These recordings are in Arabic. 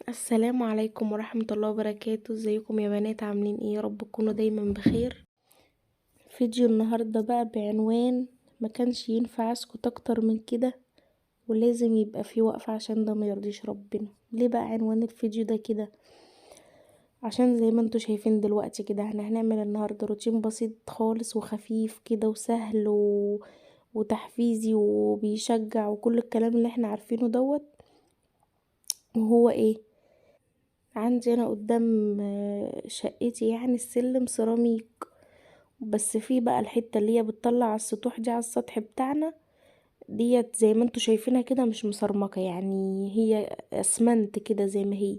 السلام عليكم ورحمة الله وبركاته. ازيكم يا بنات؟ عاملين ايه؟ يا رب تكونوا دايما بخير. فيديو النهاردة بقى بعنوان ما كانش ينفع اسكت اكتر من كده، ولازم يبقى في وقفة عشان ده ما يرضيش ربنا. ليه بقى عنوان الفيديو ده كده؟ عشان زي ما انتوا شايفين دلوقتي كده احنا هنعمل النهاردة روتين بسيط خالص وخفيف كده وسهل وتحفيزي وبيشجع وكل الكلام اللي احنا عارفينه دوت. وهو ايه؟ عندي انا قدام شقتي يعني السلم سيراميك، بس في بقى الحتة اللي هي بتطلع على السطوح دي على السطح بتاعنا ديت زي ما انتوا شايفينها كده مش مسرمكة، يعني هي اسمنت كده زي ما هي.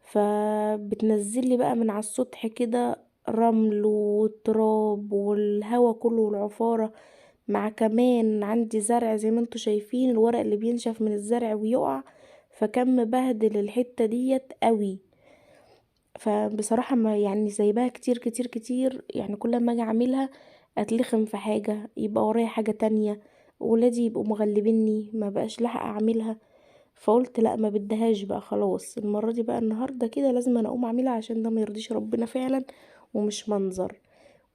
فبتنزل لي بقى من على السطح كده رمل والتراب والهوا كله والعفارة، مع كمان عندي زرع زي ما انتوا شايفين الورق اللي بينشف من الزرع ويقع، فكان مبهدل الحتة ديت قوي. فبصراحة ما يعني سايباها كتير كتير كتير، يعني كل ما اجي اعملها اتلخم في حاجة يبقى ورايا حاجة تانية، ولادي يبقوا مغلبيني ما بقاش لاحقة اعملها. فقلت لا، ما بدهاش بقى خلاص المرة دي بقى النهاردة كده لازم انا اقوم اعملها عشان ده ما يرضيش ربنا فعلا ومش منظر.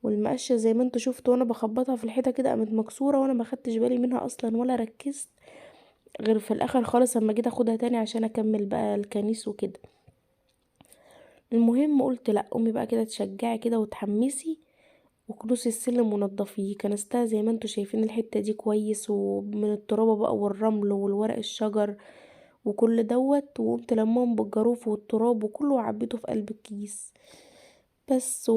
والمقشة زي ما انتوا شفتوا وانا بخبطها في الحيطة كده قامت مكسورة وانا ما خدتش بالي منها اصلا ولا ركزت غير في الاخر خالص اما جيت اخدها تاني عشان اكمل بقى الكنيس وكده. المهم قلت لا، قومي بقى كده تشجعي كده وتحمسي وكنوسي السلم ونضفيه. كنستها زي ما انتوا شايفين الحتة دي كويس ومن الترابة بقى والرمل والورق الشجر وكل دوت، وقمت لمهم بالجاروف والتراب وكله وعبيته في قلب الكيس بس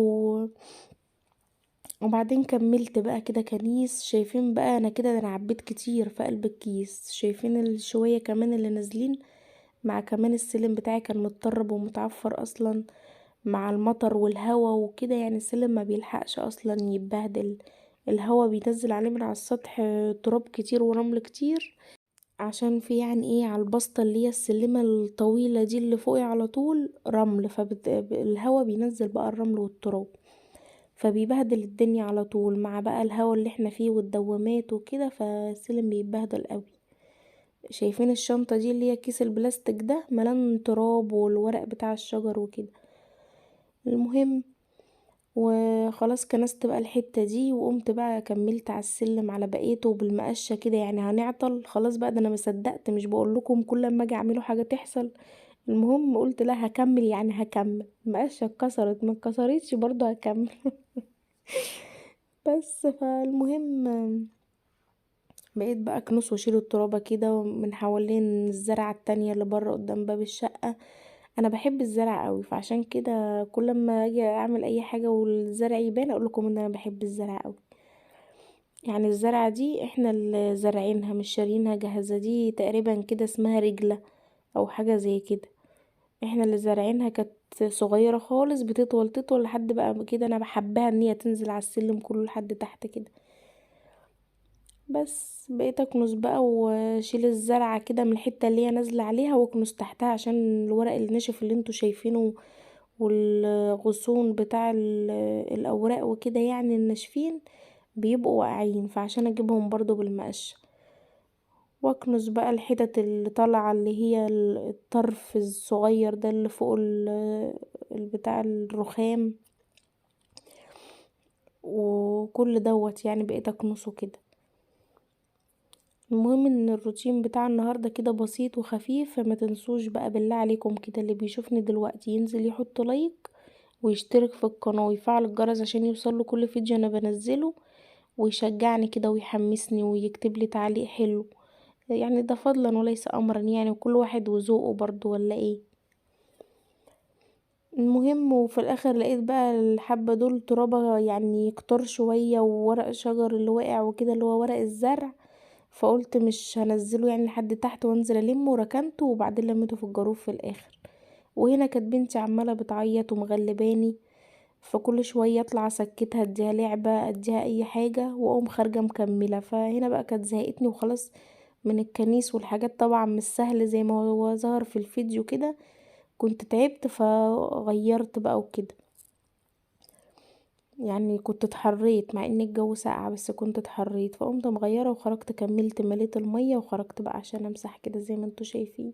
وبعدين كملت بقى كده كنيس. شايفين بقى انا كده انا عبيت كتير في قلب الكيس، شايفين الشوية كمان اللي نازلين مع كمان السلم بتاعي كان متطرب ومتعفر اصلا مع المطر والهوا وكده، يعني السلم ما بيلحقش اصلا يتبهدل. الهوا بينزل عليه من على السطح تراب كتير ورمل كتير، عشان في يعني ايه على البسطة اللي هي السلمة الطويلة دي اللي فوقي على طول رمل، فالهوا بينزل بقى الرمل والتراب فبيبهدل الدنيا على طول، مع بقى الهوا اللي احنا فيه والدوامات وكده فالسلم بيتبهدل قوي. شايفين الشنطة دي اللي هي كيس البلاستيك ده ملان تراب والورق بتاع الشجر وكده. المهم وخلاص كنست بقى الحتة دي وقمت بقى كملت على السلم على بقيته بالمقشة كده، يعني هنعطل خلاص بقى، ده انا مصدقت مش بقول لكم كل ما اجي اعمله حاجة تحصل. المهم قلت لا هكمل، يعني هكمل المقشة اتكسرت ما اتكسرتش برضه هكمل. بس فالمهم بقيت بقى اكنس واشيل الترابة كده من حوالين الزرعة التانية اللي بره قدام باب الشقة. انا بحب الزرع قوي، فعشان كده كل ما اجي اعمل اي حاجة والزرع يبان اقول لكم ان انا بحب الزرع قوي. يعني الزرعة دي احنا اللي زارعينها مش شارينها جاهزة، دي تقريبا كده اسمها رجلة او حاجة زي كده، احنا اللي زارعينها كانت صغيرة خالص بتطول تطول لحد بقى كده انا بحبها ان هي تنزل على السلم كله لحد تحت كده. بس بقيت اكنس بقى واشيل الزرعة كده من الحتة اللي هي نازلة عليها واكنس تحتها عشان الورق الناشف اللي انتوا شايفينه والغصون بتاع الاوراق وكده يعني الناشفين بيبقوا واقعين، فعشان اجيبهم برضو بالمقشة. واكنس بقى الحتت اللي طالعة اللي هي الطرف الصغير ده اللي فوق بتاع الرخام وكل دوت، يعني بقيت اكنسه كده. المهم ان الروتين بتاع النهاردة كده بسيط وخفيف، فما تنسوش بقى بالله عليكم كده اللي بيشوفني دلوقتي ينزل يحط لايك ويشترك في القناة ويفعل الجرس عشان يوصله كل فيديو انا بنزله، ويشجعني كده ويحمسني ويكتب لي تعليق حلو، يعني ده فضلا وليس امرا يعني، وكل واحد وذوقه برضو ولا ايه. المهم وفي الاخر لقيت بقى الحبة دول ترابة يعني كتار شوية وورق شجر اللي واقع وكده اللي هو ورق الزرع، فقلت مش هنزله يعني لحد تحت وانزل المه وركنته وبعدين لميته في الجاروف في الاخر. وهنا كانت بنتي عمالة بتعيط ومغلباني، فكل شوية اطلع اسكتها اديها لعبة اديها اي حاجة واقوم خارجة مكملة. فهنا بقى كانت زهقتني وخلاص من الكنيس والحاجات طبعا مش سهل زي ما هو ظهر في الفيديو كده، كنت تعبت فغيرت بقى وكده. يعني كنت اتحريت مع ان الجو ساقع بس كنت اتحريت فقمت مغيره وخرجت كملت مليت المية وخرجت بقى عشان امسح كده زي ما انتوا شايفين.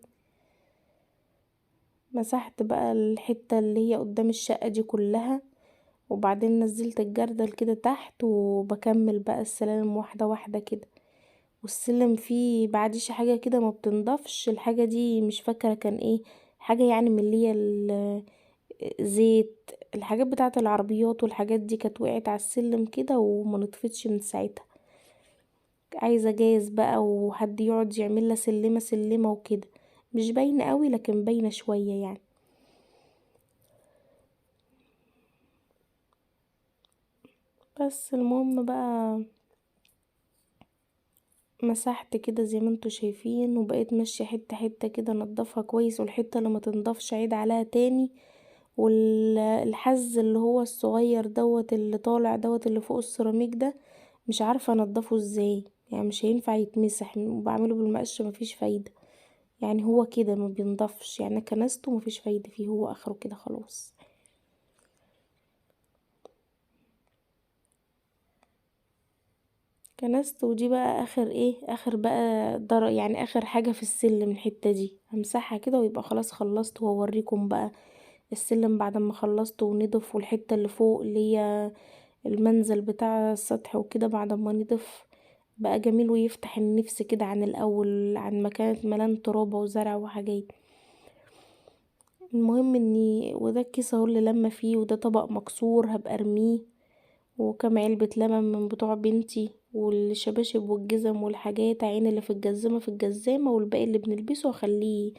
مسحت بقى الحتة اللي هي قدام الشقة دي كلها، وبعدين نزلت الجردل كده تحت، وبكمل بقى السلالم واحدة واحدة كده. والسلم فيه بعديش حاجة كده ما بتنضفش، الحاجة دي مش فاكرة كان ايه، حاجة يعني من اللي هي زيت، الحاجات بتاعة العربيات والحاجات دي كانت وقعت على السلم كده وما نطفتش من ساعتها. عايزة جاز بقى وحد يقعد يعملها سلمة سلمة وكده، مش باينة قوي لكن باينة شوية يعني. بس المهم بقى مسحت كده زي ما انتوا شايفين، وبقيت ماشية حتة حتة كده انضفها كويس، والحتة اللي ما تنضفش عيد عليها تاني. والحز اللي هو الصغير دوت اللي طالع دوت اللي فوق السيراميك ده، مش عارفة انضفه ازاي، يعني مش هينفع يتمسح، وبعمله بالمقش مفيش فايدة، يعني هو كده ما بينضفش، يعني كنسته مفيش فايدة فيه، هو اخره كده خلاص. كنست، ودي بقى اخر ايه، اخر بقى يعني اخر حاجة في السلم، الحتة دي همسحها كده ويبقى خلاص خلصت، وهوريكم بقى السلم بعد ما خلصت ونضف، والحتة اللي فوق اللي هي المنزل بتاع السطح وكده بعد ما نضف بقى جميل، ويفتح النفس كده عن الاول، عن ما كانت ملان ترابة وزرع وحاجات. المهم اني وده الكيس اهو اللي لما فيه، وده طبق مكسور هبقى ارميه، وكم علبة لمن من بتوع بنتي، والشباشب والجزم والحاجات، عين اللي في الجزمة في الجزامة، والباقي اللي بنلبسه اخليه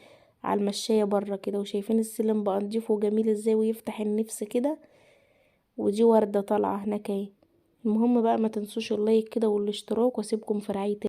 على المشاية برا كده. وشايفين السلم بقى نضيفه وجميل ازاي ويفتح النفس كده، ودي وردة طالعة هناك اهي. المهم بقى ما تنسوش اللايك كده والاشتراك، واسيبكم في رعاية